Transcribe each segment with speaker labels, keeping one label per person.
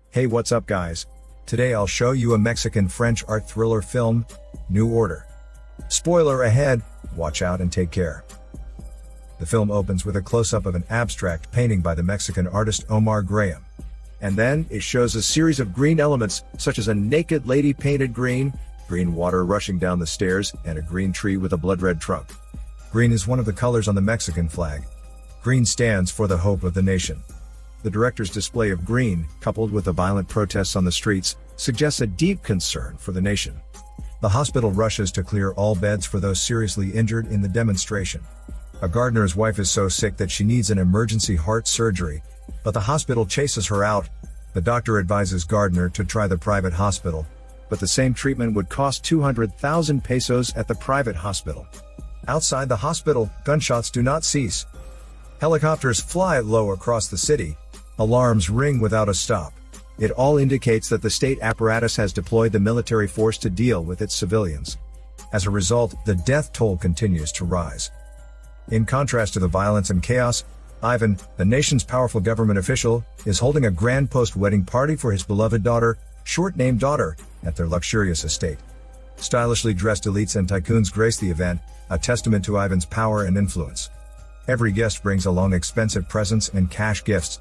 Speaker 1: Hey, what's up guys? Today I'll show you a Mexican-French art thriller film, New Order. Spoiler ahead, watch out and take care. The film opens with a close-up of an abstract painting by the Mexican artist Omar Graham. And then, it shows a series of green elements, such as a naked lady painted green water rushing down the stairs, and a green tree with a blood-red trunk. Green is one of the colors on the Mexican flag. Green stands for the hope of the nation. The director's display of green, coupled with the violent protests on the streets, suggests a deep concern for the nation. The hospital rushes to clear all beds for those seriously injured in the demonstration. A gardener's wife is so sick that she needs an emergency heart surgery, but the hospital chases her out. The doctor advises Gardner to try the private hospital, but the same treatment would cost 200,000 pesos at the private hospital. Outside the hospital, gunshots do not cease. Helicopters fly low across the city. Alarms ring without a stop. It all indicates that the state apparatus has deployed the military force to deal with its civilians. As a result, the death toll continues to rise. In contrast to the violence and chaos, Ivan, the nation's powerful government official, is holding a grand post-wedding party for his beloved daughter, short-named daughter, at their luxurious estate. Stylishly dressed elites and tycoons grace the event, a testament to Ivan's power and influence. Every guest brings along expensive presents and cash gifts.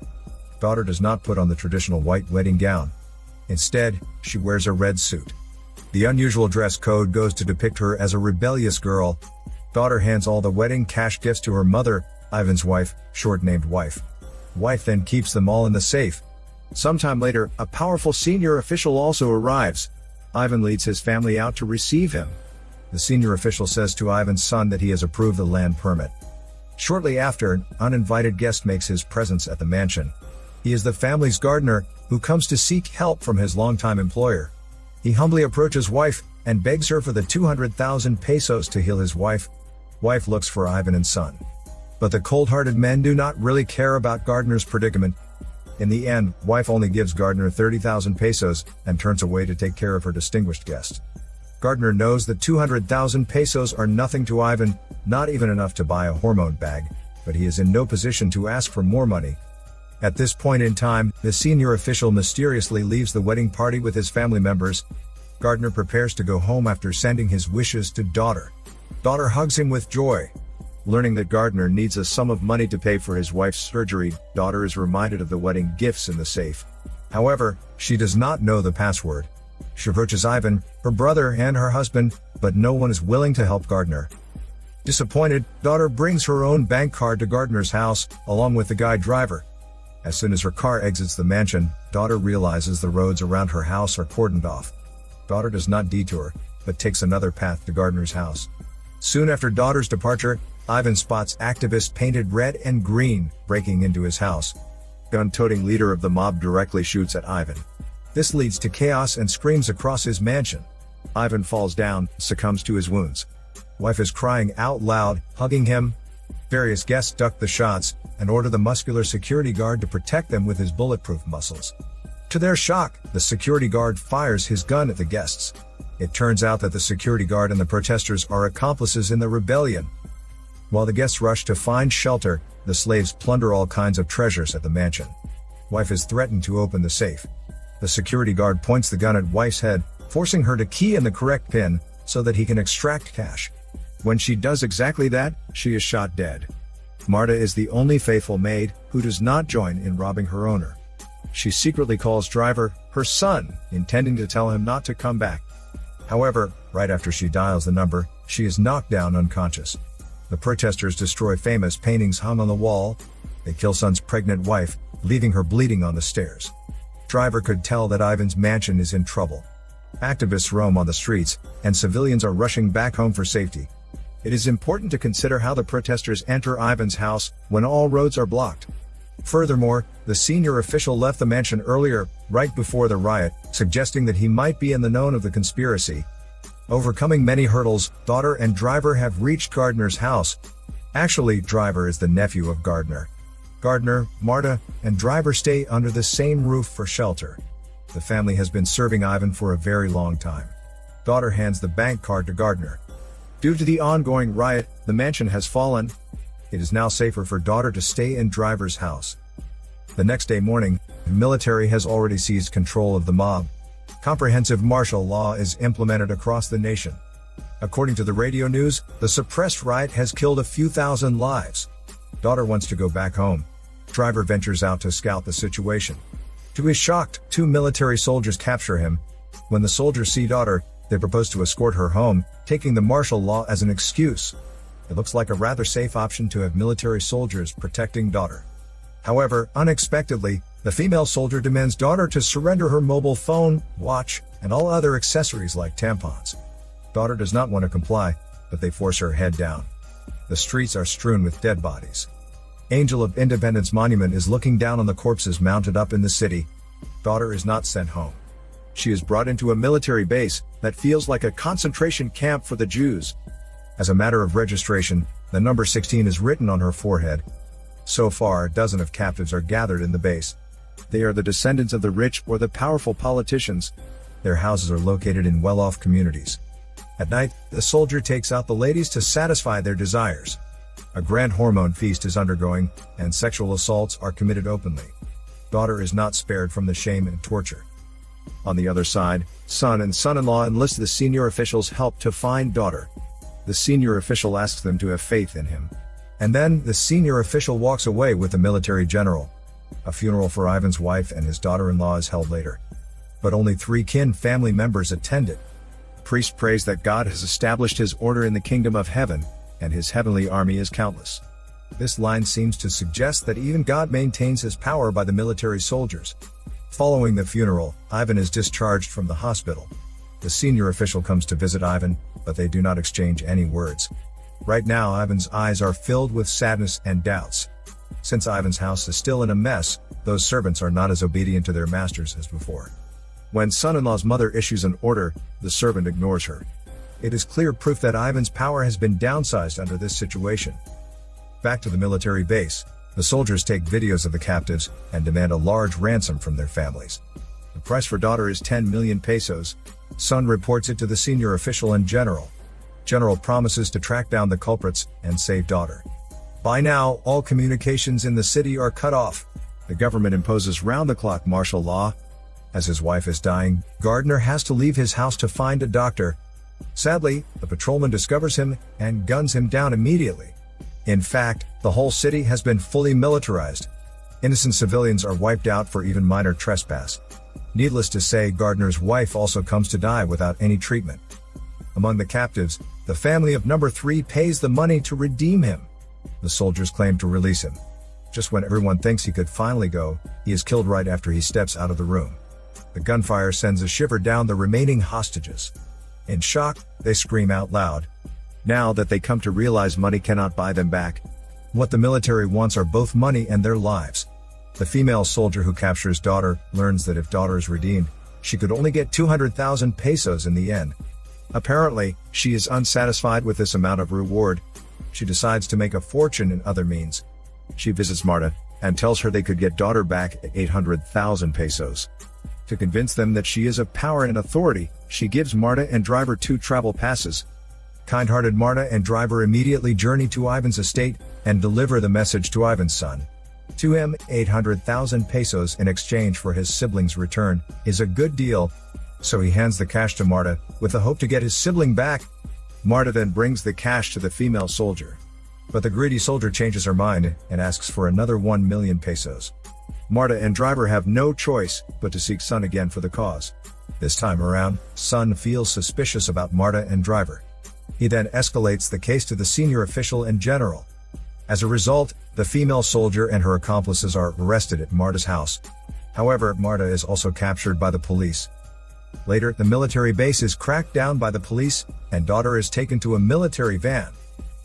Speaker 1: Daughter does not put on the traditional white wedding gown. Instead, she wears a red suit. The unusual dress code goes to depict her as a rebellious girl. Daughter hands all the wedding cash gifts to her mother, Ivan's wife, short-named wife. Wife then keeps them all in the safe. Sometime later, a powerful senior official also arrives. Ivan leads his family out to receive him. The senior official says to Ivan's son that he has approved the land permit. Shortly after, an uninvited guest makes his presence at the mansion. He is the family's gardener, who comes to seek help from his longtime employer. He humbly approaches wife, and begs her for the 200,000 pesos to heal his wife. Wife looks for Ivan and son. But the cold-hearted men do not really care about Gardner's predicament. In the end, wife only gives Gardner 30,000 pesos, and turns away to take care of her distinguished guest. Gardner knows that 200,000 pesos are nothing to Ivan, not even enough to buy a hormone bag, but he is in no position to ask for more money. At this point in time, the senior official mysteriously leaves the wedding party with his family members. Gardner prepares to go home after sending his wishes to daughter. Daughter hugs him with joy. Learning that Gardner needs a sum of money to pay for his wife's surgery, daughter is reminded of the wedding gifts in the safe. However, she does not know the password. She approaches Ivan, her brother and her husband, but no one is willing to help Gardner. Disappointed, daughter brings her own bank card to Gardner's house, along with the guide driver. As soon as her car exits the mansion, daughter realizes the roads around her house are cordoned off. Daughter does not detour, but takes another path to Gardner's house. Soon after daughter's departure, Ivan spots activists painted red and green, breaking into his house. Gun-toting leader of the mob directly shoots at Ivan. This leads to chaos and screams across his mansion. Ivan falls down, succumbs to his wounds. Wife is crying out loud, hugging him. Various guests duck the shots, and order the muscular security guard to protect them with his bulletproof muscles. To their shock, the security guard fires his gun at the guests. It turns out that the security guard and the protesters are accomplices in the rebellion. While the guests rush to find shelter, the slaves plunder all kinds of treasures at the mansion. Wife is threatened to open the safe. The security guard points the gun at wife's head, forcing her to key in the correct pin, so that he can extract cash. When she does exactly that, she is shot dead. Marta is the only faithful maid, who does not join in robbing her owner. She secretly calls driver, her son, intending to tell him not to come back. However, right after she dials the number, she is knocked down unconscious. The protesters destroy famous paintings hung on the wall. They kill son's pregnant wife, leaving her bleeding on the stairs. Driver could tell that Ivan's mansion is in trouble. Activists roam on the streets, and civilians are rushing back home for safety. It is important to consider how the protesters enter Ivan's house when all roads are blocked. Furthermore, the senior official left the mansion earlier, right before the riot, suggesting that he might be in the know of the conspiracy. Overcoming many hurdles, daughter and driver have reached Gardner's house. Actually, driver is the nephew of Gardner. Gardner, Marta, and driver stay under the same roof for shelter. The family has been serving Ivan for a very long time. Daughter hands the bank card to Gardner. Due to the ongoing riot, the mansion has fallen. It is now safer for daughter to stay in driver's house. The next day morning, the military has already seized control of the mob. Comprehensive martial law is implemented across the nation. According to the radio news, the suppressed riot has killed a few thousand lives. Daughter wants to go back home. Driver ventures out to scout the situation. To his shock, 2 military soldiers capture him. When the soldiers see daughter, they propose to escort her home, taking the martial law as an excuse. It looks like a rather safe option to have military soldiers protecting daughter. However, unexpectedly, the female soldier demands daughter to surrender her mobile phone, watch, and all other accessories like tampons. Daughter does not want to comply, but they force her head down. The streets are strewn with dead bodies. Angel of Independence Monument is looking down on the corpses mounted up in the city. Daughter is not sent home. She is brought into a military base that feels like a concentration camp for the Jews. As a matter of registration, the number 16 is written on her forehead. So far, a dozen of captives are gathered in the base. They are the descendants of the rich or the powerful politicians. Their houses are located in well-off communities. At night, the soldier takes out the ladies to satisfy their desires. A grand hormone feast is undergoing, and sexual assaults are committed openly. Daughter is not spared from the shame and torture. On the other side, son and son-in-law enlist the senior official's help to find daughter. The senior official asks them to have faith in him. And then, the senior official walks away with the military general. A funeral for Ivan's wife and his daughter-in-law is held later. But only 3 kin family members attended. Priest prays that God has established his order in the kingdom of heaven, and his heavenly army is countless. This line seems to suggest that even God maintains his power by the military soldiers. Following the funeral, Ivan is discharged from the hospital. The senior official comes to visit Ivan, but they do not exchange any words. Right now, Ivan's eyes are filled with sadness and doubts. Since Ivan's house is still in a mess, those servants are not as obedient to their masters as before. When son-in-law's mother issues an order, the servant ignores her. It is clear proof that Ivan's power has been downsized under this situation. Back to the military base, the soldiers take videos of the captives and demand a large ransom from their families. The price for daughter is 10 million pesos. Son reports it to the senior official and general. General promises to track down the culprits and save daughter. By now, all communications in the city are cut off. The government imposes round-the-clock martial law. As his wife is dying, Gardner has to leave his house to find a doctor. Sadly, the patrolman discovers him and guns him down immediately. In fact, the whole city has been fully militarized. Innocent civilians are wiped out for even minor trespass. Needless to say, Gardner's wife also comes to die without any treatment. Among the captives, the family of number 3 pays the money to redeem him. The soldiers claim to release him. Just when everyone thinks he could finally go, he is killed right after he steps out of the room. The gunfire sends a shiver down the remaining hostages. In shock, they scream out loud. Now that they come to realize money cannot buy them back. What the military wants are both money and their lives. The female soldier who captures daughter learns that if daughter is redeemed, she could only get 200,000 pesos in the end. Apparently, she is unsatisfied with this amount of reward. She decides to make a fortune in other means. She visits Marta and tells her they could get daughter back at 800,000 pesos. To convince them that she is of power and authority, she gives Marta and driver 2 travel passes. Kind-hearted Marta and driver immediately journey to Ivan's estate and deliver the message to Ivan's son. To him, 800,000 pesos in exchange for his sibling's return is a good deal, so he hands the cash to Marta with the hope to get his sibling back. Marta then brings the cash to the female soldier. But the greedy soldier changes her mind and asks for another 1 million pesos. Marta and driver have no choice but to seek son again for the cause. This time around, son feels suspicious about Marta and driver. He then escalates the case to the senior official and general. As a result, the female soldier and her accomplices are arrested at Marta's house. However, Marta is also captured by the police. Later, the military base is cracked down by the police, and daughter is taken to a military van.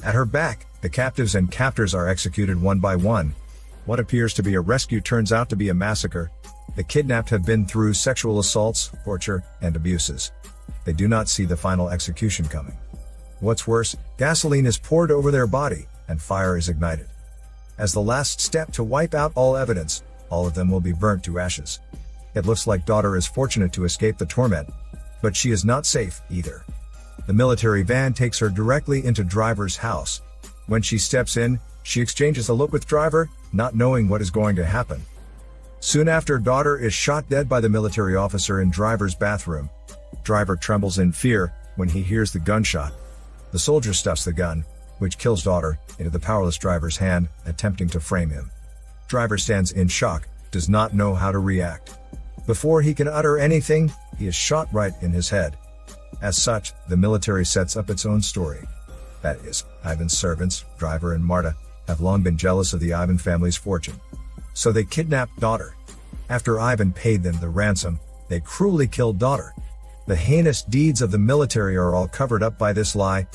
Speaker 1: At her back, the captives and captors are executed one by one. What appears to be a rescue turns out to be a massacre. The kidnapped have been through sexual assaults, torture, and abuses. They do not see the final execution coming. What's worse, gasoline is poured over their body, and fire is ignited. As the last step to wipe out all evidence, all of them will be burnt to ashes. It looks like daughter is fortunate to escape the torment, but she is not safe either. The military van takes her directly into driver's house. When she steps in, she exchanges a look with Driver, not knowing what is going to happen. Soon after, daughter is shot dead by the military officer in Driver's bathroom. Driver trembles in fear when he hears the gunshot. The soldier stuffs the gun, which kills daughter, into the powerless Driver's hand, attempting to frame him. Driver stands in shock, does not know how to react. Before he can utter anything, he is shot right in his head. As such, the military sets up its own story. That is, Ivan's servants, Driver and Marta, have long been jealous of the Ivan family's fortune. So they kidnapped daughter. After Ivan paid them the ransom, they cruelly killed daughter. The heinous deeds of the military are all covered up by this lie,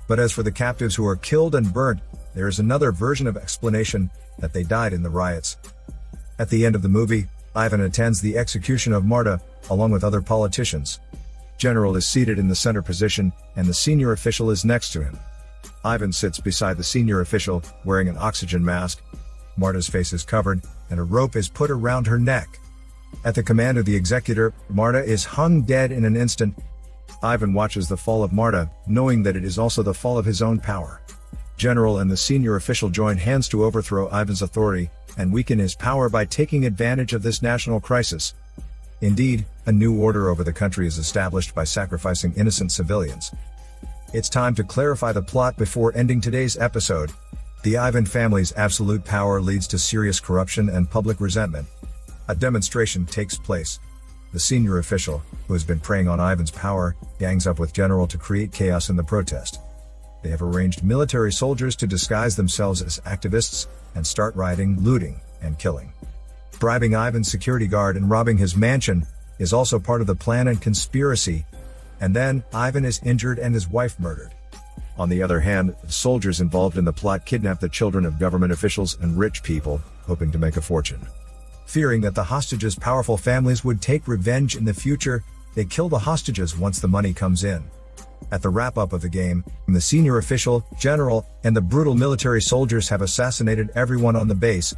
Speaker 1: but as for the captives who are killed and burnt, there is another version of explanation, that they died in the riots. At the end of the movie, Ivan attends the execution of Marta, along with other politicians. General is seated in the center position, and the senior official is next to him. Ivan sits beside the senior official, wearing an oxygen mask. Marta's face is covered, and a rope is put around her neck. At the command of the executor, Marta is hung dead in an instant. Ivan watches the fall of Marta, knowing that it is also the fall of his own power. General and the senior official join hands to overthrow Ivan's authority, and weaken his power by taking advantage of this national crisis. Indeed, a new order over the country is established by sacrificing innocent civilians. It's time to clarify the plot before ending today's episode. The Ivan family's absolute power leads to serious corruption and public resentment. A demonstration takes place. The senior official, who has been preying on Ivan's power, gangs up with General to create chaos in the protest. They have arranged military soldiers to disguise themselves as activists, and start rioting, looting, and killing. Bribing Ivan's security guard and robbing his mansion is also part of the plan and conspiracy. And then, Ivan is injured and his wife murdered. On the other hand, the soldiers involved in the plot kidnap the children of government officials and rich people, hoping to make a fortune. Fearing that the hostages' powerful families would take revenge in the future, they kill the hostages once the money comes in. At the wrap-up of the game, the senior official, general, and the brutal military soldiers have assassinated everyone on the base.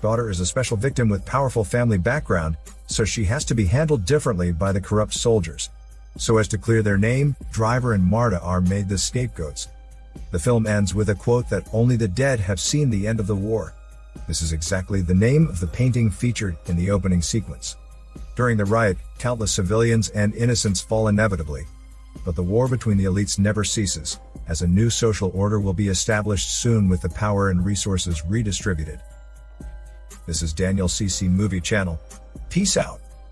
Speaker 1: Daughter is a special victim with powerful family background, so she has to be handled differently by the corrupt soldiers. So as to clear their name, Driver and Marta are made the scapegoats. The film ends with a quote that only the dead have seen the end of the war. This is exactly the name of the painting featured in the opening sequence. During the riot, countless civilians and innocents fall inevitably. But the war between the elites never ceases, as a new social order will be established soon with the power and resources redistributed. This is Daniel CC Movie Channel. Peace out.